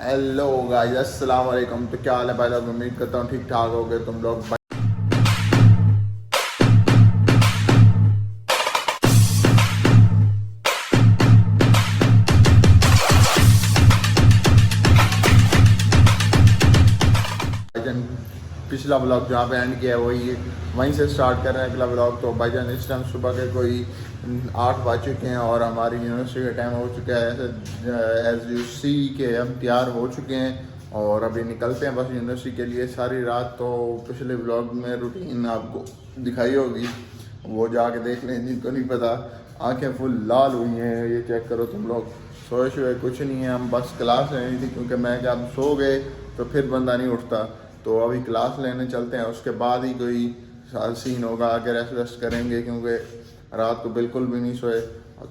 Hello guys, अस्सलाम वालेकुम। तो क्या हाल है भाई लोग? उम्मीद करता हूँ ठीक ठाक हो गए तुम लोग। भाईजान पिछला ब्लॉग जहाँ पे एंड किया है वहीं से स्टार्ट कर रहे हैं अगला ब्लॉग। तो भाईजान इस टाइम सुबह के कोई 8 बज चुके हैं और हमारी यूनिवर्सिटी का टाइम हो चुका है। एज यू सी के हम तैयार हो चुके हैं और अभी निकलते हैं बस यूनिवर्सिटी के लिए। सारी रात तो पिछले ब्लॉग में रूटीन आपको दिखाई होगी, वो जाके देख लें जिनको नहीं पता। आंखें फुल लाल हुई हैं, ये चेक करो तुम लोग। सोए शोए कुछ नहीं है, हम बस क्लास लेनी थी क्योंकि मैं क्या अब सो गए तो फिर बंदा नहीं उठता। तो अभी क्लास लेने चलते हैं, उसके बाद ही कोई सीन होगा, आगे रेस्ट वेस्ट करेंगे क्योंकि रात को बिल्कुल भी नहीं सोए।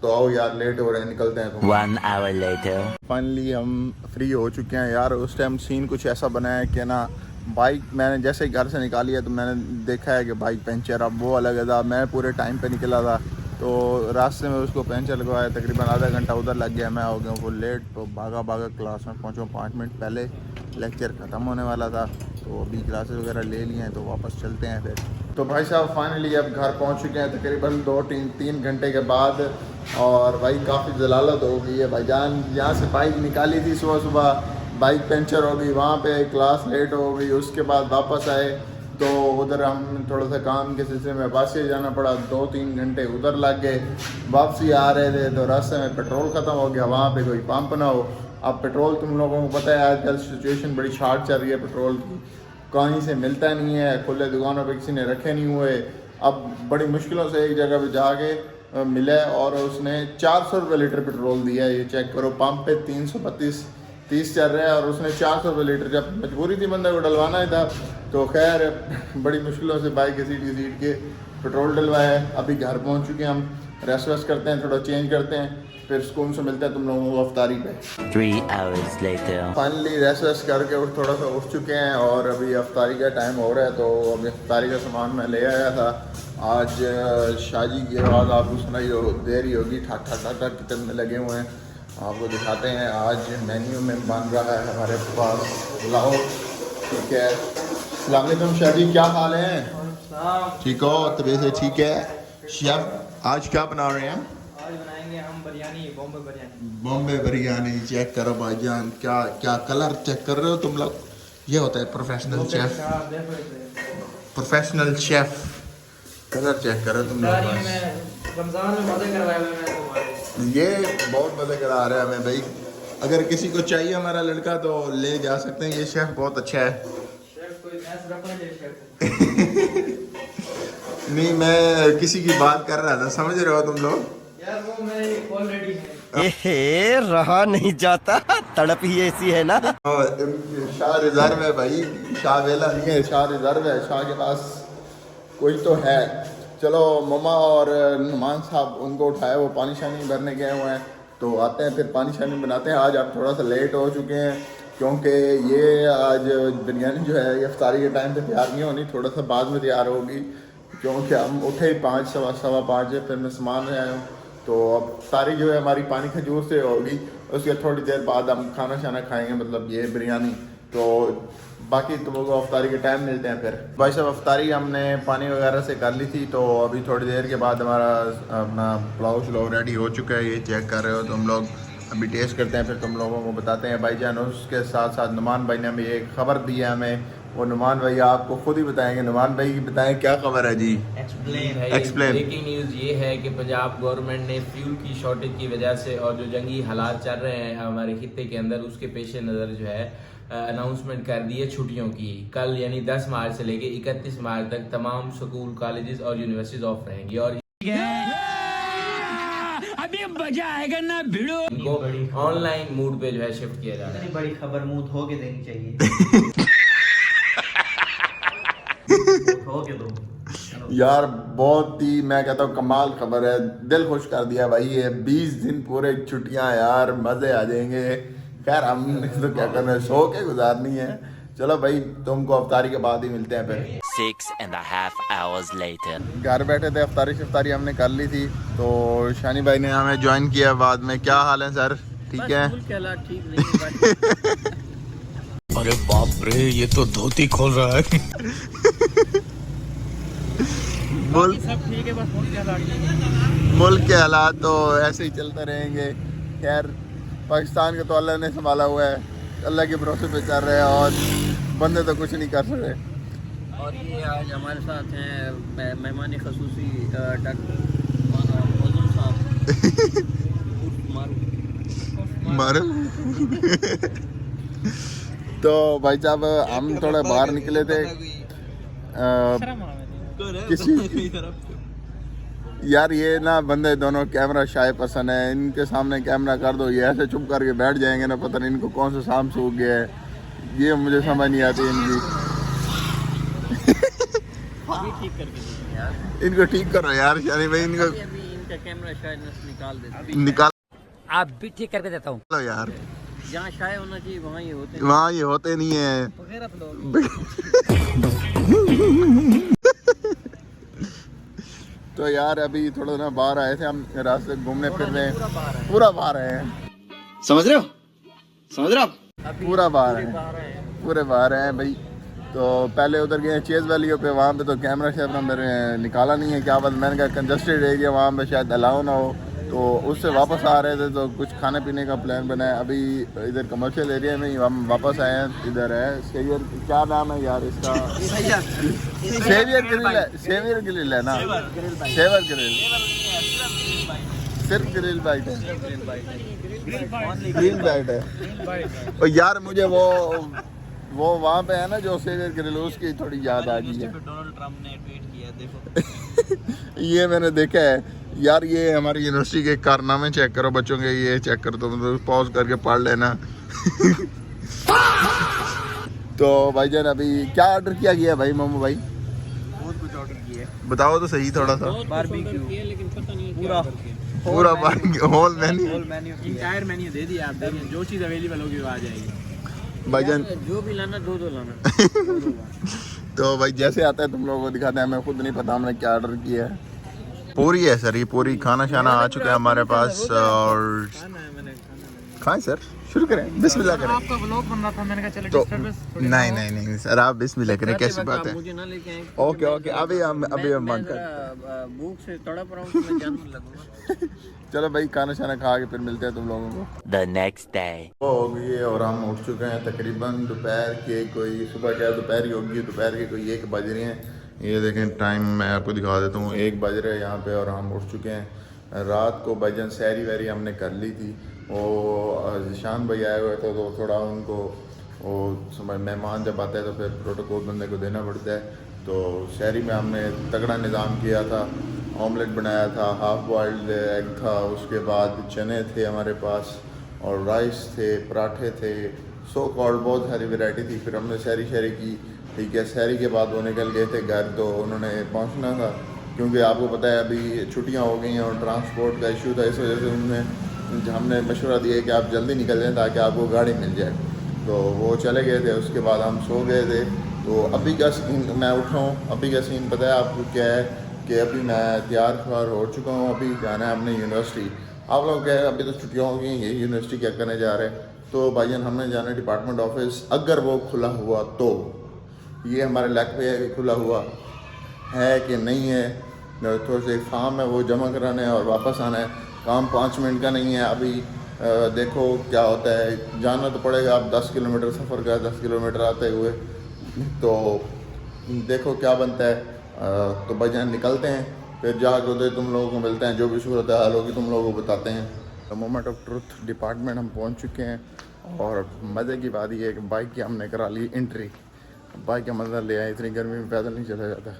तो आओ यार, लेट हो रहे हैं, निकलते हैं। तो 1 hour later. फाइनली हम फ्री हो चुके हैं यार। उस टाइम सीन कुछ ऐसा बना है कि ना, बाइक मैंने जैसे ही घर से निकाली है तो मैंने देखा है कि बाइक पंचर, अब वो अलग था। मैं पूरे टाइम पे निकला था तो रास्ते में उसको पंचर लगवाया, तकरीबन आधा घंटा उधर लग गया। मैं हो गया वो लेट, तो भागा क्लास में पहुँचा 5 मिनट पहले। लेक्चर ख़त्म होने वाला था तो अभी क्लासेस वगैरह ले लिए हैं, तो वापस चलते हैं फिर। तो भाई साहब फाइनली अब घर पहुंच चुके हैं तकरीबन 2-3 घंटे के बाद। और भाई काफ़ी जलालत हो गई है भाईजान। यहाँ से बाइक निकाली थी सुबह सुबह, बाइक पंचर हो गई, वहाँ पे क्लास लेट हो गई। उसके बाद वापस आए तो उधर हम थोड़ा सा काम के सिलसिले में बस से जाना पड़ा, 2-3 घंटे उधर लग गए। वापसी आ रहे थे तो रास्ते में पेट्रोल ख़त्म हो गया, वहाँ पे कोई पंप ना हो। अब पेट्रोल तुम लोगों को पता है आजकल सिचुएशन बड़ी शार्ट चल रही है पेट्रोल की, कहीं से मिलता नहीं है, खुले दुकानों पे किसी ने रखे नहीं हुए। अब बड़ी मुश्किलों से एक जगह पे जाके मिले और उसने 400 रुपये लीटर पेट्रोल दिया है। ये चेक करो, पंप पे 332-30 चल रहा है और उसने 400 रुपये लीटर। जब मजबूरी थी बंदे को डलवाना ही था तो खैर बड़ी मुश्किलों से बाइक घसीट के पेट्रोल डलवाया है। अभी घर पहुँच चुके हैं हम, रेस्ट वेस्ट करते हैं, थोड़ा चेंज करते हैं, फिर सुकून से मिलते हैं तुम लोगों को अफ्तारी पे। 3 hours later. फाइनली रेस्ट वेस्ट करके और थोड़ा सा उठ चुके हैं और अभी अफ्तारी का टाइम हो रहा है। तो अभी अफ्तारी का सामान मैं ले आया था। आज शाजी की आवाज़ आपको सुनाई हो, देरी होगी, ठा ठा ठा ठा किचन में लगे हुए हैं। आपको दिखाते हैं आज मेन्यू में बन रहा है हमारे पास पुलाव। ठीक है, अस्सलाम वालेकुम शाजी, क्या हाल है? ठीक हो? तबीयत से ठीक है? शेफ आज क्या बना रहे हैं? आज बनाएंगे हम बिरयानी, बॉम्बे बिरयानी। बॉम्बे बिरयानी। चेक करो भाईजान, क्या क्या कलर चेक कर रहे हो तुम लोग? ये होता है professional chef, professional chef. Colour check करो तुम लोग। रमजान में मजे करवाए हुए हैं तुम्हारे। ये बहुत मजे करा रहा है हमें भाई। अगर किसी को चाहिए हमारा लड़का तो ले जा सकते हैं, ये शेफ बहुत अच्छा है। शेफ कोई मैच रखना चाहिए शेफ। नहीं, मैं किसी की बात कर रहा था, समझ रहे हो तुम लोग? यार वो मैं ऑलरेडी है। एहे, रहा नहीं जाता, तड़प ही ऐसी है ना। शाह रिजर्व है भाई, शाह वेला नहीं है, शाह रिजर्व है। शाह के पास कोई तो है। चलो ममा और नुमान साहब उनको उठाए, वो पानी शानी भरने गए हुए हैं, तो आते हैं फिर पानी शानी बनाते हैं। आज आप थोड़ा सा लेट हो चुके हैं क्योंकि ये आज बिरयानी जो है ये अफ्तारी के टाइम पे तैयार नहीं होनी, थोड़ा सा बाद में तैयार होगी क्योंकि हम उठे ही 5 सवा 5 है, फिर मैं सामान में आया हूँ। तो अब सारी जो है हमारी पानी खजूर से होगी, उसके थोड़ी देर बाद हम खाना शाना खाएंगे, मतलब ये बिरयानी। तो बाकी तुम लोगों को अफ्तारी के टाइम मिलते हैं फिर। भाई साहब अफ्तारी हमने पानी वगैरह से कर ली थी, तो अभी थोड़ी देर के बाद हमारा अपना पुलाव शलाव रेडी हो चुका है। ये चेक कर रहे हो तुम लोग, अभी टेस्ट करते हैं फिर तुम लोगों को बताते हैं भाईजान। उसके साथ साथ नुमान भाई ने हमें एक खबर दी है हमें, वो नुमान भाई आपको खुद ही बताएंगे। नुमान भाई बताएं क्या खबर है जी? एक्सप्लेन। ब्रेकिंग न्यूज़ ये है कि पंजाब गवर्नमेंट ने फ्यूल की शॉर्टेज की वजह से और जो जंगी हालात चल रहे हैं हमारे खित्ते के अंदर, उसके पेश नज़र जो है अनाउंसमेंट कर दी है छुट्टियों की। कल यानी 10 मार्च से लेके 31 मार्च तक तमाम स्कूल, कॉलेजेस और यूनिवर्सिटीज ऑफ रहेंगी और अभी मजा आएगा ना भिड़ो। इनको ऑनलाइन मूड पे जो है शिफ्ट किया जा रहा है। बड़ी खबर मुंह धो के देनी चाहिए। धो के दो यार बहुत ही, मैं कहता हूँ कमाल खबर है, दिल खुश कर दिया भाई। ये 20 दिन पूरे छुट्टियां यार, मजे आ जाएंगे। खैर हम तो क्या करना है, सो के गुजारनी है। चलो भाई तुमको अफ्तारी के बाद ही मिलते हैं फिर। 6.5 hours later. घर बैठे थे, अफ्तारी हमने कर ली थी, तो शानी भाई ने हमें ज्वाइन किया बाद में। क्या हाल है सर? ठीक है? ठीक नहीं अरे बाप रे, ये तो धोती खोल रहा है। मुल्क सब ठीक है, बस फोन मुल्क के हालात तो ऐसे ही चलते रहेंगे। खैर पाकिस्तान का तो अल्लाह ने संभाला हुआ है, अल्लाह के भरोसे पे चल रहे हैं और बंदे तो कुछ नहीं कर सकते। और ये आज हमारे साथ हैं मेहमान खसूसी डॉक्टर मौजूद साहब मारो। तो भाई साहब हम थोड़ा बाहर निकले थे किसी यार ये ना बंदे दोनों कैमरा शाय पसंद है, इनके सामने कैमरा कर दो ये ऐसे चुप करके बैठ जाएंगे ना, पता नहीं इनको कौन सा शाम सूख गया है, ये मुझे समझ नहीं आती इनकी। ठीक करके दीजिए यार, इनको ठीक करो यार शानी भाई, इनको अभी इनका कैमरा शायद निकाल देते निकाल आप भी ठीक करके देता हूँ। लो यार, जहाँ शाय होना चाहिए वहाँ ये होते हैं। वहाँ ये होते नहीं है। तो यार अभी थोड़ा ना बाहर आए थे हम, रास्ते घूमने फिरने, पूरा बाहर आए हैं, समझ रहे हो, समझ रहे हो आप? पूरा बाहर है, पूरे बाहर हैं भाई। तो पहले उधर गए चेज वैलियों पे, वहाँ पे तो कैमरा शैमरा मेरे निकाला नहीं है, क्या बात, मैंने कहा कंजस्टेड एरिया वहाँ पे शायद अलाउ ना हो, तो उससे वापस आ रहे थे तो कुछ खाने पीने का प्लान बना है। अभी इधर कमर्शियल एरिया में ही हम वापस आए हैं, इधर है सेवियर, क्या नाम है यार इसका, सेवियर ग्रिल है, सेवियर ग्रिल है ना, सेवर ग्रिल, सिर्फ ग्रिल बाइट है, ग्रिल बाइट है। और यार मुझे वो वहाँ पे है ना जो सेवियर ग्रिल, उसकी थोड़ी याद आ गई है। डोनाल्ड ट्रम्प ने ट्वीट किया, देखो ये मैंने देखा है यार, ये हमारी यूनिवर्सिटी के कारनामे चेक करो बच्चों के, ये चेक करो, तुम तो पॉज करके पढ़ लेना। तो भाईजान अभी क्या ऑर्डर किया गया भाई मोमो भाई, बहुत कुछ ऑर्डर किया है, बताओ तो सही थोड़ा सा। बारबेक्यू लेकिन पता नहीं पूरा पूरा whole menu whole menu, entire menu दे दिया आप, देखिए जो चीज़ अवेलेबल होगी वो आ जाएगी भाईजान। जो भी लाना दो लाना। तो भाई जैसे आता है तुम लोगों को दिखाते हैं, हमें खुद नहीं पता हमने क्या ऑर्डर किया है। पूरी है सर, ये पूरी खाना शाना आ चुका है हमारे पास, और खाएं सर, शुरू करें, बिस्मिल्लाह करें। आपका व्लॉग बन रहा था, मैंने कहा चलो तो डिस्टर्बेंस नहीं सर, आप बिस्मिल्लाह करें, कैसी बात है। मुझे ना लेके आए। ओके अभी हम बंद कर, भूख से तड़प रहा हूँ तो मैं जानने लगूंगा। चलो भाई खाना शाना खा के फिर मिलते हैं तुम लोगों को। The next day. वो हो गई है और हम उठ चुके हैं तकरीबन दोपहर के, कोई सुबह क्या दोपहर ही होगी, दोपहर के कोई 1 बज रहे हैं। ये देखें टाइम मैं आपको दिखा देता हूँ, 1 बज रहे हैं यहाँ पे और हम उठ चुके हैं। रात को भजन सहरी वहरी हमने कर ली थी, वो जिशान भाई आए हुए थे तो थोड़ा उनको वो समझ, मेहमान जब आता है तो फिर प्रोटोकॉल बंदे को देना पड़ता है, तो शहरी में हमने तगड़ा निज़ाम किया था, ऑमलेट बनाया था, हाफ़ बॉइल्ड एग था, उसके बाद चने थे हमारे पास और राइस थे, पराठे थे, सो कॉल्ड बहुत सारी वैरायटी थी। फिर हमने शहरी की, ठीक है। शहरी के बाद वो निकल गए थे घर, तो उन्होंने पहुंचना था क्योंकि आपको पता है अभी छुट्टियां हो गई हैं और ट्रांसपोर्ट का इशू था, इस वजह से हमने मशवरा दिया कि आप जल्दी निकल जाएँ ताकि आपको गाड़ी मिल जाए। तो वो चले गए थे, उसके बाद हम सो गए थे। तो अभी का सीन, मैं उठा हूँ, अभी का सीन पता है आपको क्या है कि अभी मैं तैयार ख्यार हो चुका हूँ, अभी जाना है अपने यूनिवर्सिटी। आप लोग क्या है, अभी तो छुट्टियाँ हो गई हैं, यूनिवर्सिटी क्या करने जा रहे हैं, तो भाईजान हमने जाना है डिपार्टमेंट ऑफिस, अगर वो खुला हुआ तो। ये हमारे लैक पे है कि खुला हुआ है कि नहीं है, थोड़े से फॉर्म है वो जमा कराना है और वापस आना है, काम 5 मिनट का नहीं है। अभी देखो क्या होता है, जाना तो पड़ेगा, आप 10 किलोमीटर सफ़र का, 10 किलोमीटर आते हुए, तो देखो क्या बनता है। तो भाईजान निकलते हैं, फिर जाकर उधर तुम लोगों को मिलते हैं, जो भी सूरत हाल होगी तुम लोगों को बताते हैं। मोमेंट ऑफ ट्रुथ डिपार्टमेंट हम पहुंच चुके हैं और मज़े की बात यह है कि बाइक की हमने करा ली एंट्री, बाइक का मज़ा ले आए, इतनी गर्मी में पैदल नहीं चला जाता।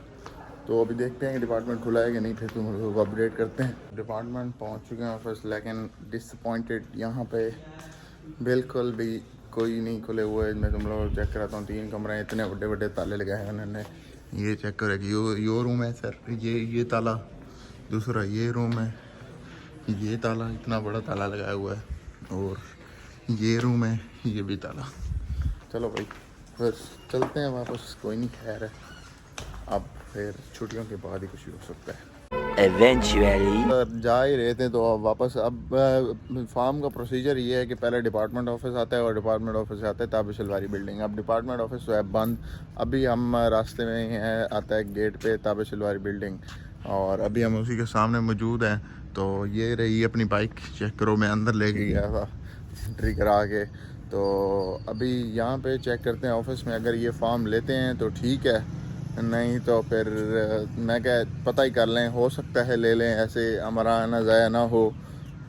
तो अभी देखते हैं कि डिपार्टमेंट खुला है कि नहीं, फिर तुम लोगों को अपडेट करते हैं। डिपार्टमेंट पहुंच चुके हैं फर्स्ट, लेकिन डिसअपॉइंटेड, यहाँ पे बिल्कुल भी कोई नहीं खुले हुए। मैं तुम लोगों को चेक कराता हूँ, 3 कमरे हैं, इतने बड़े बड़े ताले लगाए हैं उन्होंने। ये चेक करें कि यो रूम है सर, ये ताला, दूसरा ये रूम है, ये ताला, इतना बड़ा ताला लगाया हुआ है, और ये रूम है, ये भी ताला। चलो भाई बस चलते हैं वापस, कोई नहीं, खैर है, अब फिर छुट्टियों के बाद ही कुछ हो सकता है। Eventually. जा ही रहे थे तो अब वापस अब फार्म का प्रोसीजर ये है कि पहले डिपार्टमेंट ऑफिस आता है और डिपार्टमेंट ऑफिस से आता है ताबिश अलवारी बिल्डिंग। अब डिपार्टमेंट ऑफिस तो है बंद, अभी हम रास्ते में ही हैं, आता है गेट पे ताबिश अलवारी बिल्डिंग और अभी हम उसी के सामने मौजूद हैं। तो ये रही अपनी बाइक, चेक करो, मैं अंदर लेके गया था एंट्री करा के। तो अभी यहाँ पे चेक करते हैं ऑफिस में, अगर ये फॉर्म लेते हैं तो ठीक है, नहीं तो फिर मैं क्या पता ही कर लें, हो सकता है ले लें, ऐसे हमारा आना ज़ाया ना हो।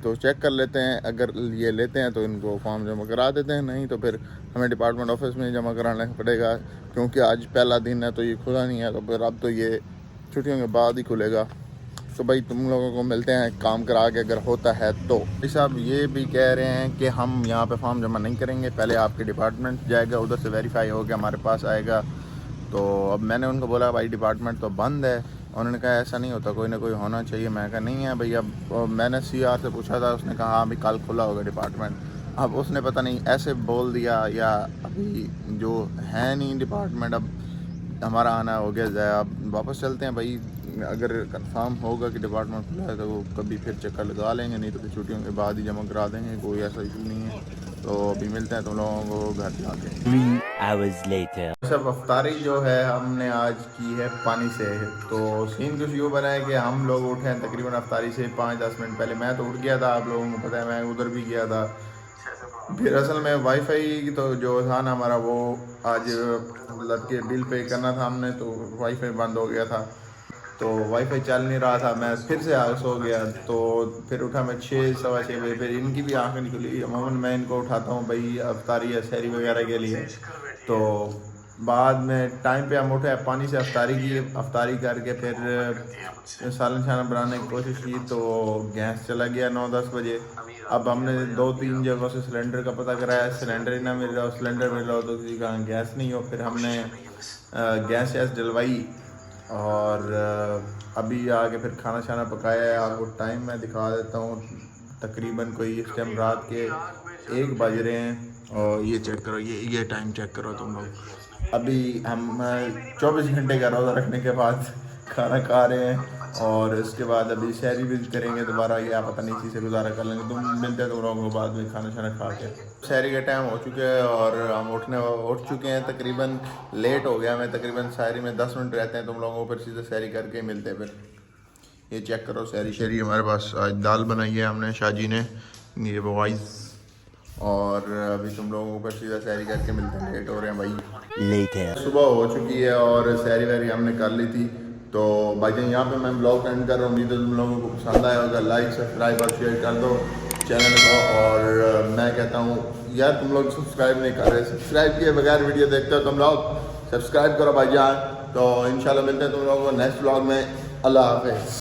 तो चेक कर लेते हैं, अगर ये लेते हैं तो इनको फॉर्म जमा करा देते हैं, नहीं तो फिर हमें डिपार्टमेंट ऑफिस में जमा कराना पड़ेगा क्योंकि आज पहला दिन है तो ये खुला नहीं है। तो फिर अब तो ये छुट्टियों के बाद ही खुलेगा। तो भाई तुम लोगों को मिलते हैं काम करा के अगर होता है तो। भाई साहब ये भी कह रहे हैं कि हम यहाँ पे फॉर्म जमा नहीं करेंगे, पहले आपके डिपार्टमेंट जाएगा, उधर से वेरीफाई हो के हमारे पास आएगा। तो अब मैंने उनको बोला भाई डिपार्टमेंट तो बंद है, उन्होंने कहा ऐसा नहीं होता, कोई ना कोई होना चाहिए। मैं कहा नहीं है भाई। अब मैंने CR से पूछा था, उसने कहा हाँ अभी कल खुला होगा डिपार्टमेंट। अब उसने पता नहीं ऐसे बोल दिया या अभी जो है नहीं डिपार्टमेंट, अब हमारा आना हो गया ज़ाया। अब वापस चलते हैं भाई, अगर कंफर्म होगा कि डिपार्टमेंट खुला है तो कभी फिर चक्कर लगा लेंगे, नहीं तो फिर छुट्टियों के बाद ही जमा करा देंगे, कोई ऐसा इशू नहीं है। तो अभी मिलते हैं तुम लोगों को घर जाके। 3 hours later. सब अफ्तारी जो है हमने आज की है पानी से। तो सीन कुछ यूँ बना है कि हम लोग उठे हैं तकरीबन अफ्तारी से 5-10 मिनट पहले। मैं तो उठ गया था, आप लोगों को पता है, मैं उधर भी गया था। फिर असल में वाईफाई तो जो था ना हमारा, वो आज मतलब के बिल पे करना था हमने, तो वाईफाई बंद हो गया था, तो वाईफाई चल नहीं रहा था। मैं फिर से सो गया, तो फिर उठा मैं 6-6:15 बजे। फिर इनकी भी आँखें निकली, अमूमन मैं इनको उठाता हूँ भाई अफ्तारी या सहरी वगैरह के लिए। तो बाद में टाइम पे हम उठे, पानी से अफ्तारी की, अफ्तारी करके फिर सालन शालन बनाने की कोशिश की, तो गैस चला गया 9-10 बजे। अब हमने 2-3 जगहों से सिलेंडर का पता कराया, सिलेंडर ही ना मिल रहा, सिलेंडर मिल रहा हो तो किसी का गैस नहीं हो। फिर हमने गैस डलवाई और अभी आके फिर खाना शाना पकाया है। आपको टाइम मैं दिखा देता हूँ, तकरीबन कोई इस टाइम रात के 1 बज रहे हैं। और ये चेक करो, ये टाइम चेक करो तुम लोग। अभी हम 24 घंटे का रोज़ा रखने के बाद खाना खा रहे हैं और इसके बाद अभी शहरी भी करेंगे दोबारा, या पता नहीं इसी से गुजारा कर लेंगे। तुम मिलते हैं तुम लोगों को बाद में खाना शाना खा के। शहरी का टाइम हो चुका है और हम उठ चुके हैं, तकरीबन लेट हो गया। मैं तकरीबन शहरी में 10 मिनट रहते हैं, तुम लोगों को फिर सीधे शहरी करके मिलते हैं। फिर ये चेक करो शहरी हमारे पास आज दाल बनाई है हमने, शाहजी ने, ये बॉइस। और अभी तुम लोगों को फिर सीधा शहरी करके मिलते हैं, लेट हो रहे हैं भाई। Later. सुबह हो चुकी है और शहरी वहरी हमने कर ली थी। तो भाईजान यहाँ पे मैं ब्लॉग एंड कर रहा हूँ। उम्मीद है तुम लोगों को पसंद आया होगा, लाइक सब्सक्राइब और शेयर कर दो चैनल को। और मैं कहता हूँ यार तुम लोग सब्सक्राइब नहीं कर रहे, सब्सक्राइब किए बगैर वीडियो देखते हो तुम लोग, सब्सक्राइब करो भाईजान। तो इंशाल्लाह मिलते हैं तुम लोगों को नेक्स्ट ब्लॉग में। अल्लाह हाफ़िज़।